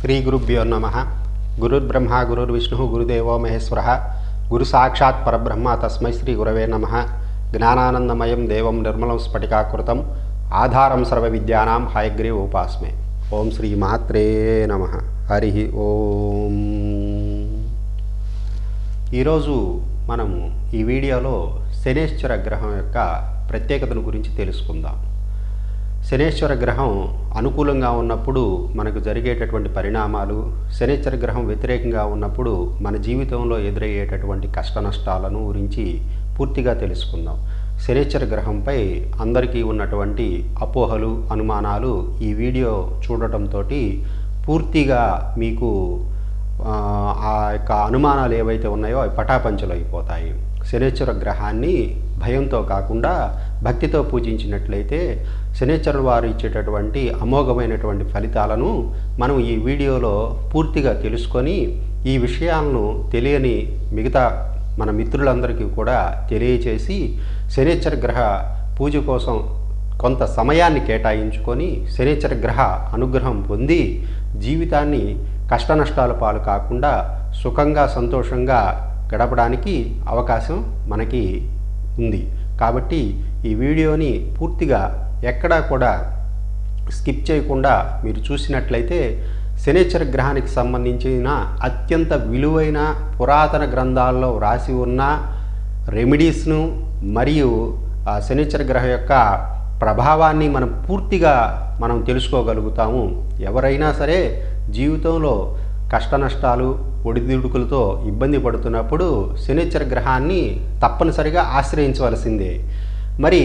శ్రీ గురుభ్యో నమ. గురుర్బ్రహ్మ గురుర్విష్ణు గురుదేవో మహేశ్వర గురు సాక్షాత్ పరబ్రహ్మ తస్మై శ్రీ గురవే నమ. జ్ఞానానందమయం దేవం నిర్మలం స్ఫటికాకృతం ఆధారం సర్వ విద్యానాం హయగ్రీవ ఉపాస్మే. ఓం శ్రీ మాత్రే నమ. హరి ఓం. ఈరోజు మనము ఈ వీడియోలో శనేశ్వర గ్రహం యొక్క ప్రత్యేకతను గురించి తెలుసుకుందాం. శనేశ్వర గ్రహం అనుకూలంగా ఉన్నప్పుడు మనకు జరిగేటటువంటి పరిణామాలు, శనేశ్వర గ్రహం వ్యతిరేకంగా ఉన్నప్పుడు మన జీవితంలో ఎదురయ్యేటటువంటి కష్ట నష్టాలను గురించి పూర్తిగా తెలుసుకుందాం. శనేశ్వర గ్రహంపై అందరికీ ఉన్నటువంటి అపోహలు, అనుమానాలు ఈ వీడియో చూడటంతో పూర్తిగా మీకు ఆ యొక్క అనుమానాలు ఏవైతే ఉన్నాయో అవి పటాపంచలు అయిపోతాయి. శనేశ్వర గ్రహాన్ని భయంతో కాకుండా భక్తితో పూజించినట్లయితే శనేశ్వర వారు ఇచ్చేటటువంటి అమోఘమైనటువంటి ఫలితాలను మనం ఈ వీడియోలో పూర్తిగా తెలుసుకొని ఈ విషయాలను తెలియని మిగతా మన మిత్రులందరికీ కూడా తెలియచేసి శనేశ్వర గ్రహ పూజ కోసం కొంత సమయాన్ని కేటాయించుకొని శనేశ్వర గ్రహ అనుగ్రహం పొంది జీవితాన్ని కష్ట నష్టాల పాలు కాకుండా సుఖంగా సంతోషంగా గడపడానికి అవకాశం మనకి ఉంది. కాబట్టి ఈ వీడియోని పూర్తిగా ఎక్కడా కూడా స్కిప్ చేయకుండా మీరు చూసినట్లయితే శనేశ్వర గ్రహానికి సంబంధించిన అత్యంత విలువైన పురాతన గ్రంథాల్లో రాసి ఉన్న రెమెడీస్ను మరియు ఆ శనేశ్వర గ్రహం యొక్క ప్రభావాన్ని పూర్తిగా మనం తెలుసుకోగలుగుతాము. ఎవరైనా సరే జీవితంలో కష్ట నష్టాలు, ఒడిదుడుకులతో ఇబ్బంది పడుతున్నప్పుడు శనేశ్వర గ్రహాన్ని తప్పనిసరిగా ఆశ్రయించవలసిందే. మరి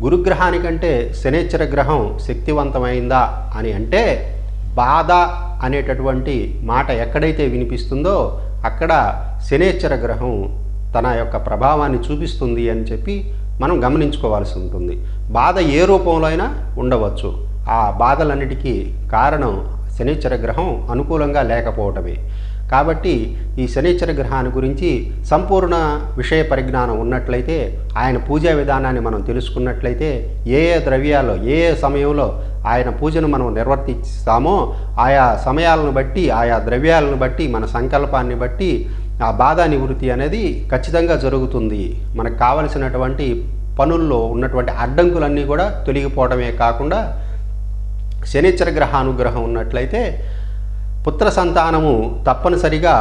గురుగ్రహానికంటే శనేశ్వర గ్రహం శక్తివంతమైందా అని అంటే బాధ అనేటటువంటి మాట ఎక్కడైతే వినిపిస్తుందో అక్కడ శనేశ్వర గ్రహం తన యొక్క ప్రభావాన్ని చూపిస్తుంది అని చెప్పి మనం గమనించుకోవాల్సి ఉంటుంది. బాధ ఏ రూపంలో అయినా ఉండవచ్చు. ఆ బాధలన్నిటికీ కారణం శనేశ్వర గ్రహం అనుకూలంగా లేకపోవటమే. కాబట్టి ఈ శనేశ్వర గ్రహాన్ని గురించి సంపూర్ణ విషయ పరిజ్ఞానం ఉన్నట్లయితే, ఆయన పూజా విధానాన్ని మనం తెలుసుకున్నట్లయితే, ఏ ఏ ద్రవ్యాల్లో ఏ ఏ సమయంలో ఆయన పూజను మనం నిర్వర్తిస్తామో ఆయా సమయాలను బట్టి, ఆయా ద్రవ్యాలను బట్టి, మన సంకల్పాన్ని బట్టి ఆ బాధ నివృత్తి అనేది ఖచ్చితంగా జరుగుతుంది. మనకు కావలసినటువంటి పనుల్లో ఉన్నటువంటి అడ్డంకులన్నీ కూడా తొలగిపోవడమే కాకుండా శనేశ్వర గ్రహ అనుగ్రహం ఉన్నట్లయితే పుత్ర సంతానము తప్పనిసరిగా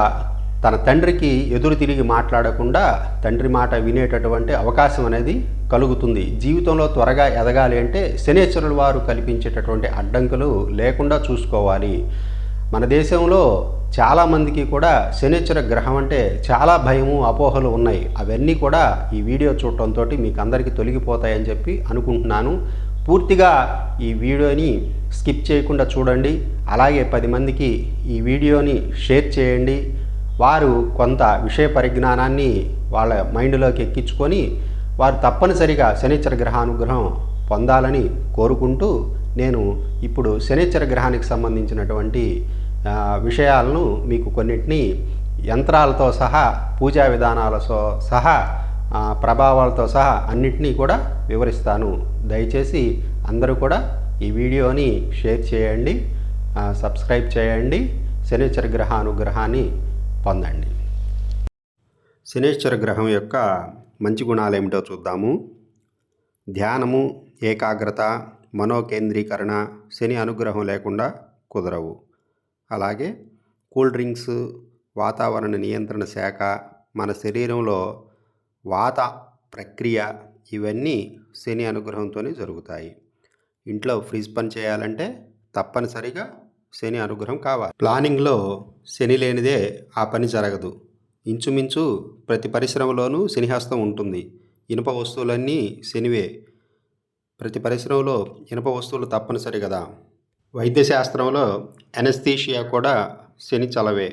తన తండ్రికి ఎదురు తిరిగి మాట్లాడకుండా తండ్రి మాట వినేటటువంటి అవకాశం అనేది కలుగుతుంది. జీవితంలో త్వరగా ఎదగాలి అంటే శనేశ్వరుల వారు కల్పించేటటువంటి అడ్డంకులు లేకుండా చూసుకోవాలి. మన దేశంలో చాలామందికి కూడా శనేశ్వర గ్రహం అంటే చాలా భయము, అపోహలు ఉన్నాయి. అవన్నీ కూడా ఈ వీడియో చూడటంతో మీకు అందరికీ తొలగిపోతాయని చెప్పి అనుకుంటున్నాను. పూర్తిగా ఈ వీడియోని స్కిప్ చేయకుండా చూడండి. అలాగే 10 మందికి ఈ వీడియోని షేర్ చేయండి. వారు కొంత విషయ పరిజ్ఞానాన్ని వాళ్ళ మైండ్లోకి ఎక్కించుకొని వారు తప్పనిసరిగా శనేశ్వర గ్రహానుగ్రహం పొందాలని కోరుకుంటూ నేను ఇప్పుడు శనేశ్వర గ్రహానికి సంబంధించినటువంటి విషయాలను మీకు కొన్నిటిని యంత్రాలతో సహా, పూజా విధానాలతో సహా, ప్రభావాలతో సహా అన్నిటినీ కూడా వివరిస్తాను. దయచేసి అందరూ కూడా ఈ వీడియోని షేర్ చేయండి, సబ్స్క్రైబ్ చేయండి, శనేశ్వర గ్రహ అనుగ్రహాన్ని పొందండి. శనేశ్వర గ్రహం యొక్క మంచి గుణాలు ఏమిటో చూద్దాము. ధ్యానము, ఏకాగ్రత, మనోకేంద్రీకరణ శని అనుగ్రహం లేకుండా కుదరవు. అలాగే కూల్ డ్రింక్స్, వాతావరణ నియంత్రణ శాఖ, మన శరీరంలో వాత ప్రక్రియ ఇవన్నీ శని అనుగ్రహంతోనే జరుగుతాయి. ఇంట్లో ఫ్రిడ్జ్ పని చేయాలంటే తప్పనిసరిగా శని అనుగ్రహం కావాలి. ప్లానింగ్లో శని లేనిదే ఆ పని జరగదు. ఇంచుమించు ప్రతి పరిశ్రమలోనూ శనిహస్తం ఉంటుంది. ఇనుప వస్తువులన్నీ శనివే. ప్రతి పరిశ్రమలో ఇనుప వస్తువులు తప్పనిసరి కదా. వైద్యశాస్త్రంలో ఎనస్థీషియా కూడా శని చలవే.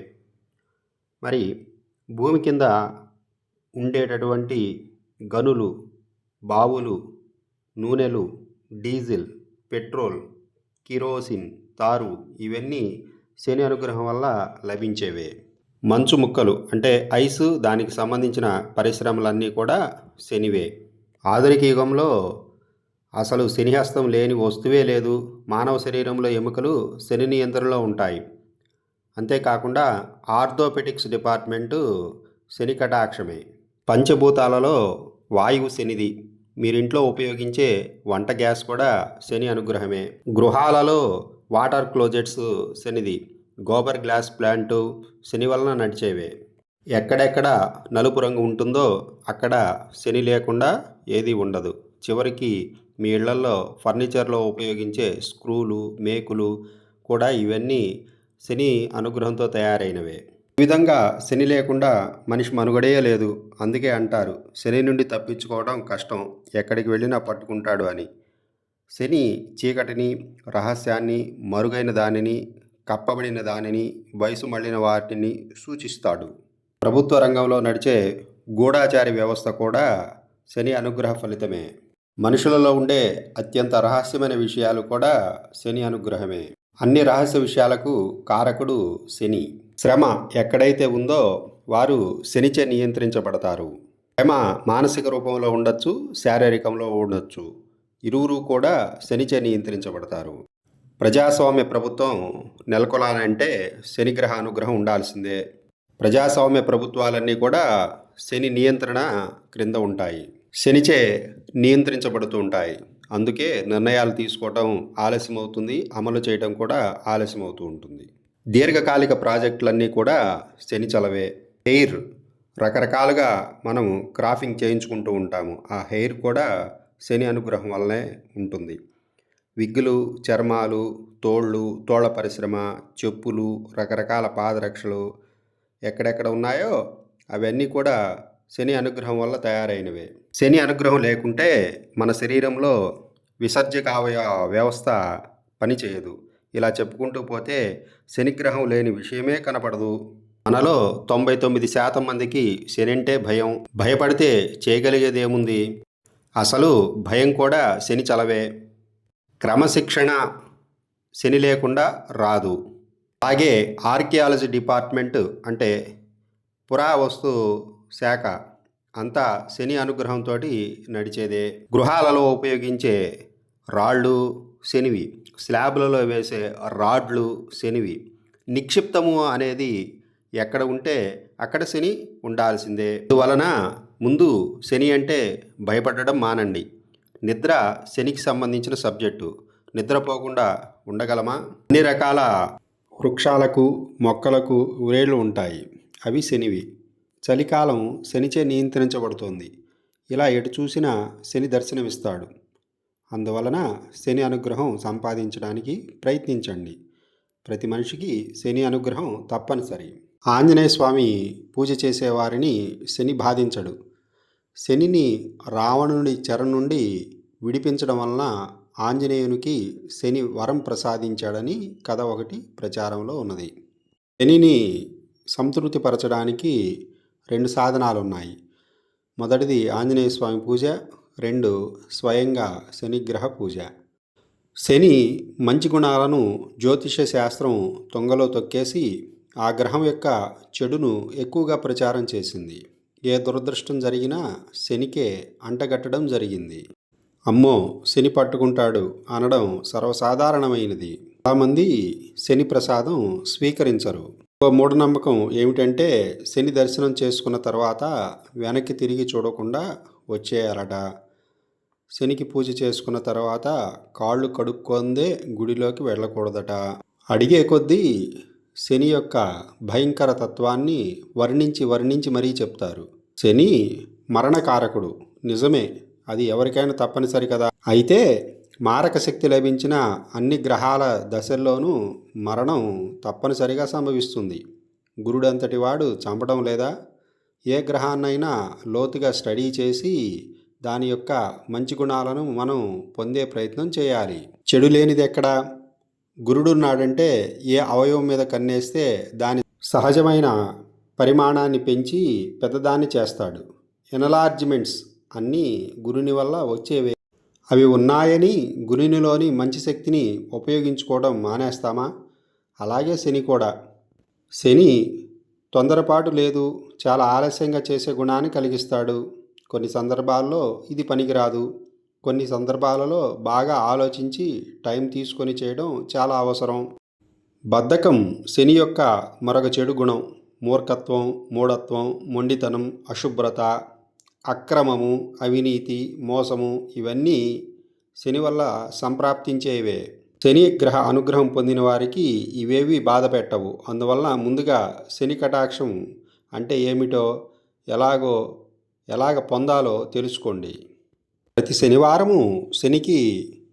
మరి భూమి కింద ఉండేటటువంటి గనులు, బావులు, నూనెలు, డీజిల్, పెట్రోల్, కిరోసిన్, తారు ఇవన్నీ శని అనుగ్రహం వల్ల లభించేవే. మంచు ముక్కలు అంటే ఐసు, దానికి సంబంధించిన పరిశ్రమలన్నీ కూడా శనివే. ఆధునిక యుగంలో అసలు శనిహస్తం లేని వస్తువే లేదు. మానవ శరీరంలో ఎముకలు శని నియంత్రణలో ఉంటాయి. అంతేకాకుండా ఆర్థోపెటిక్స్ డిపార్ట్మెంటు శని కటాక్షమే. పంచభూతాలలో వాయువు శనిది. మీరింట్లో ఉపయోగించే వంట గ్యాస్ కూడా శని అనుగ్రహమే. గృహాలలో water closets శనిది. Gobar glass plant శని వలన నడిచేవే. ఎక్కడెక్కడ నలుపు రంగు ఉంటుందో అక్కడ శని లేకుండా ఏది ఉండదు. చివరికి మీ ఇళ్లలో ఫర్నిచర్లో ఉపయోగించే స్క్రూలు, మేకులు కూడా ఇవన్నీ శని అనుగ్రహంతో తయారైనవే. ఈ విధంగా శని లేకుండా మనిషి మనుగడే లేదు. అందుకే అంటారు శని నుండి తప్పించుకోవడం కష్టం, ఎక్కడికి వెళ్ళినా పట్టుకుంటాడు అని. శని చీకటిని, రహస్యాన్ని, మరుగైన దానిని, కప్పబడిన దానిని, వయసు మళ్ళిన వాటిని సూచిస్తాడు. ప్రభుత్వ రంగంలో నడిచే గూఢాచారి వ్యవస్థ కూడా శని అనుగ్రహ ఫలితమే. మనుషులలో ఉండే అత్యంత రహస్యమైన విషయాలు కూడా శని అనుగ్రహమే. అన్ని రహస్య విషయాలకు కారకుడు శని. శ్రమ ఎక్కడైతే ఉందో వారు శనిచే నియంత్రించబడతారు. శ్రమ మానసిక రూపంలో ఉండొచ్చు, శారీరకంలో ఉండొచ్చు. ఇరువురు కూడా శనిచే నియంత్రించబడతారు. ప్రజాస్వామ్య ప్రభుత్వం నెలకొలాలంటే శనిగ్రహ అనుగ్రహం ఉండాల్సిందే. ప్రజాస్వామ్య ప్రభుత్వాలన్నీ కూడా శని నియంత్రణ క్రింద ఉంటాయి, శనిచే నియంత్రించబడుతూ ఉంటాయి. అందుకే నిర్ణయాలు తీసుకోవటం ఆలస్యమవుతుంది, అమలు చేయడం కూడా ఆలస్యమవుతూ ఉంటుంది. దీర్ఘకాలిక ప్రాజెక్టులన్నీ కూడా శని చలవే. హెయిర్ రకరకాలుగా మనం క్రాఫింగ్ చేయించుకుంటూ ఉంటాము. ఆ హెయిర్ కూడా శని అనుగ్రహం వల్లనే ఉంటుంది. విగ్గులు, చర్మాలు, తోళ్ళు, తోళ్ల పరిశ్రమ, చెప్పులు, రకరకాల పాదరక్షలు ఎక్కడెక్కడ ఉన్నాయో అవన్నీ కూడా శని అనుగ్రహం వల్ల తయారైనవే. శని అనుగ్రహం లేకుంటే మన శరీరంలో విసర్జక వ్యవస్థ పనిచేయదు. ఇలా చెప్పుకుంటూ పోతే శనిగ్రహం లేని విషయమే కనపడదు. మనలో 99% మందికి శని అంటే భయం. భయపడితే చేయగలిగేదేముంది? అసలు భయం కూడా శని చలవే. క్రమశిక్షణ శని లేకుండా రాదు. అలాగే ఆర్కియాలజీ డిపార్ట్మెంట్ అంటే పురావస్తు శాఖ అంతా శని అనుగ్రహంతో నడిచేదే. గృహాలలో ఉపయోగించే రాళ్ళు శనివి, స్లాబ్లలో వేసే రాడ్లు శనివి. నిక్షిప్తము అనేది ఎక్కడ ఉంటే అక్కడ శని ఉండాల్సిందే. అందువలన ముందు శని అంటే భయపడడం మానండి. నిద్ర శనికి సంబంధించిన సబ్జెక్టు. నిద్రపోకుండా ఉండగలమా? అన్ని రకాల వృక్షాలకు, మొక్కలకు వ్రేళ్ళు ఉంటాయి, అవి శనివి. చలికాలం శనిచే నియంత్రించబడుతోంది. ఇలా ఎటు చూసినా శని దర్శనమిస్తాడు. అందువలన శని అనుగ్రహం సంపాదించడానికి ప్రయత్నించండి. ప్రతి మనిషికి శని అనుగ్రహం తప్పనిసరి. ఆంజనేయ స్వామి పూజ చేసేవారిని శని బాధించడు. శనిని రావణుడి చెర నుండి విడిపించడం వలన ఆంజనేయునికి శని వరం ప్రసాదించాడని కథ ఒకటి ప్రచారంలో ఉన్నది. శనిని సంతృప్తిపరచడానికి 2 సాధనాలు ఉన్నాయి. మొదటిది ఆంజనేయ స్వామి పూజ, 2 స్వయంగా శనిగ్రహ పూజ. శని మంచి గుణాలను జ్యోతిష శాస్త్రం తొంగలో తొక్కేసి ఆ గ్రహం యొక్క చెడును ఎక్కువగా ప్రచారం చేసింది. ఏ దురదృష్టం జరిగినా శనికే అంటగట్టడం జరిగింది. అమ్మో శని పట్టుకుంటాడు అనడం సర్వసాధారణమైనది. చాలామంది శని ప్రసాదం స్వీకరించరు. మూఢనమ్మకం ఏమిటంటే శని దర్శనం చేసుకున్న తర్వాత వెనక్కి తిరిగి చూడకుండా వచ్చేయాలట. శనికి పూజ చేసుకున్న తర్వాత కాళ్ళు కడుక్కొందే గుడిలోకి వెళ్ళకూడదట. అడిగే కొద్దీ శని యొక్క భయంకర తత్వాన్ని వర్ణించి మరీ చెప్తారు. శని మరణకారకుడు, నిజమే, అది ఎవరికైనా తప్పనిసరి కదా. అయితే మారక శక్తి లభించిన అన్ని గ్రహాల దశల్లోనూ మరణం తప్పనిసరిగా సంభవిస్తుంది. గురుడంతటి వాడు చంపడం లేదా? ఏ గ్రహాన్నైనా లోతుగా స్టడీ చేసి దాని యొక్క మంచి గుణాలను మనం పొందే ప్రయత్నం చేయాలి. చెడు లేనిది ఎక్కడా? గురుడున్నాడంటే ఏ అవయవం మీద కన్నేస్తే దాని సహజమైన పరిమాణాన్ని పెంచి పెద్దదాన్ని చేస్తాడు. ఎనలార్జ్మెంట్స్ అన్నీ గురుని వల్ల వచ్చేవే. అవి ఉన్నాయని గురునిలోని మంచి శక్తిని ఉపయోగించుకోవడం మానేస్తామా? అలాగే శని కూడా. శని తొందరపాటు లేదు, చాలా ఆలస్యంగా చేసే గుణాన్ని కలిగిస్తాడు. కొన్ని సందర్భాల్లో ఇది పనికిరాదు. కొన్ని సందర్భాలలో బాగా ఆలోచించి టైం తీసుకొని చేయడం చాలా అవసరం. బద్ధకం శని యొక్క మరొక చెడు గుణం. మూర్ఖత్వం, మూఢత్వం, మొండితనం, అశుభ్రత, అక్రమము, అవినీతి, మోసము ఇవన్నీ శని వల్ల సంప్రాప్తించేవే. శని గ్రహ అనుగ్రహం పొందిన వారికి ఇవేవి బాధ పెట్టవు. అందువలన ముందుగా శని కటాక్షం అంటే ఏమిటో ఎలాగ పొందాలో తెలుసుకోండి. ప్రతి శనివారము శనికి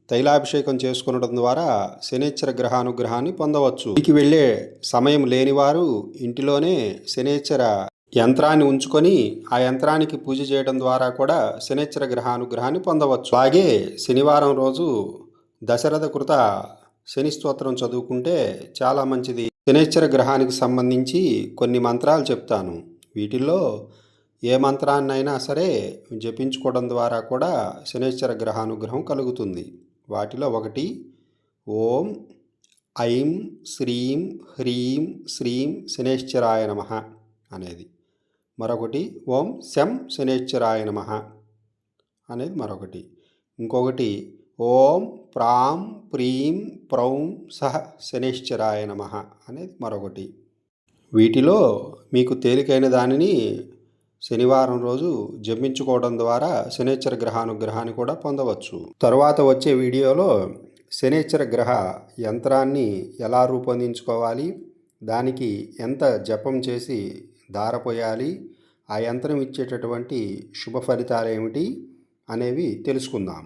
తైలాభిషేకం చేసుకునడం ద్వారా శనేశ్వర గ్రహానుగ్రహాన్ని పొందవచ్చు. ఇంటికి వెళ్ళే సమయం లేనివారు ఇంటిలోనే శనేశ్వర యంత్రాన్ని ఉంచుకొని ఆ యంత్రానికి పూజ చేయడం ద్వారా కూడా శనేశ్వర గ్రహానుగ్రహాన్ని పొందవచ్చు. అలాగే శనివారం రోజు దశరథ కృత శని స్తోత్రం చదువుకుంటే చాలా మంచిది. శనేశ్వర గ్రహానికి సంబంధించి కొన్ని మంత్రాలు చెప్తాను. వీటిల్లో ఏ మంత్రాన్నైనా సరే జపించుకోవడం ద్వారా కూడా శనేశ్వర గ్రహానుగ్రహం కలుగుతుంది. వాటిలో ఒకటి ఓం ఐం శ్రీం హ్రీం శ్రీం శనేశ్వరాయ నమః అనేది. మరొకటి ఓం శం శనేశ్వరాయ నమః అనేది మరొకటి. ఇంకొకటి ఓం ప్రాం ప్రీం ప్రౌం సహ శనేశ్వరాయ నమః అనేది మరొకటి. వీటిలో మీకు తేలికైన దానిని శనివారం రోజు జపించుకోవడం ద్వారా శనేశ్వర గ్రహానుగ్రహాన్ని కూడా పొందవచ్చు. తరువాత వచ్చే వీడియోలో శనేశ్వర గ్రహ యంత్రాన్ని ఎలా రూపొందించుకోవాలి, దానికి ఎంత జపం చేసి ధారపోయాలి, ఆ యంత్రం ఇచ్చేటటువంటి శుభ ఫలితాలు ఏమిటి అనేవి తెలుసుకుందాం.